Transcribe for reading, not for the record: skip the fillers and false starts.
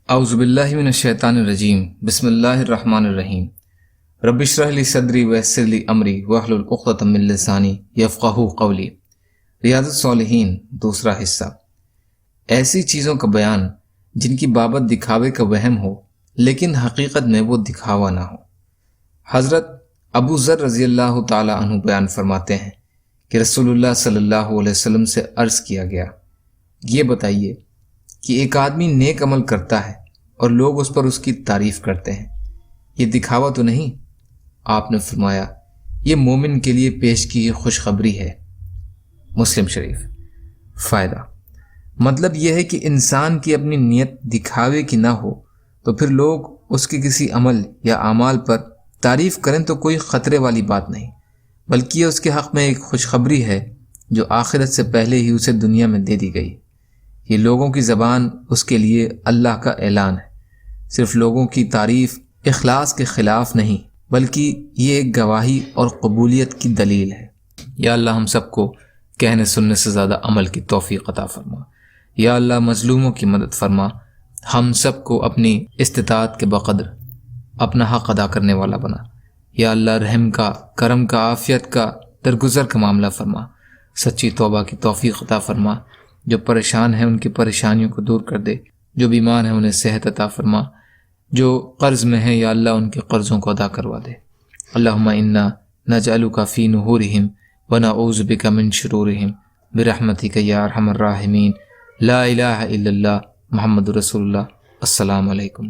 اعوذ باللہ من الشیطان الرجیم بسم اللہ الرحمن الرحیم رب اشرح لی صدری ویسر لی امری واحلل عقدۃ من لسانی یفقہوا قولی۔ ریاض الصالحین دوسرا حصہ، ایسی چیزوں کا بیان جن کی بابت دکھاوے کا وہم ہو لیکن حقیقت میں وہ دکھاوا نہ ہو۔ حضرت ابو ذر رضی اللہ تعالی عنہ بیان فرماتے ہیں کہ رسول اللہ صلی اللہ علیہ وسلم سے عرض کیا گیا، یہ بتائیے کہ ایک آدمی نیک عمل کرتا ہے اور لوگ اس پر اس کی تعریف کرتے ہیں، یہ دکھاوا تو نہیں؟ آپ نے فرمایا، یہ مومن کے لیے پیش کی خوشخبری ہے۔ مسلم شریف۔ فائدہ، مطلب یہ ہے کہ انسان کی اپنی نیت دکھاوے کی نہ ہو تو پھر لوگ اس کے کسی عمل یا اعمال پر تعریف کریں تو کوئی خطرے والی بات نہیں، بلکہ یہ اس کے حق میں ایک خوشخبری ہے جو آخرت سے پہلے ہی اسے دنیا میں دے دی گئی۔ یہ لوگوں کی زبان اس کے لیے اللہ کا اعلان ہے، صرف لوگوں کی تعریف اخلاص کے خلاف نہیں بلکہ یہ ایک گواہی اور قبولیت کی دلیل ہے۔ یا اللہ ہم سب کو کہنے سننے سے زیادہ عمل کی توفیق عطا فرما۔ یا اللہ مظلوموں کی مدد فرما، ہم سب کو اپنی استطاعت کے بقدر اپنا حق ادا کرنے والا بنا۔ یا اللہ رحم کا، کرم کا، عافیت کا، درگزر کا معاملہ فرما، سچی توبہ کی توفیق عطا فرما۔ جو پریشان ہیں ان کی پریشانیوں کو دور کر دے، جو بیمار ہیں انہیں صحت عطا فرما، جو قرض میں ہیں یا اللہ ان کے قرضوں کو ادا کروا دے۔ اللہم انا نجعلک فی نحورہم ونعوذ بک من شرورہم برحمتک یا ارحم الراحمین۔ لا الہ الا اللہ محمد رسول اللہ۔ السلام علیکم۔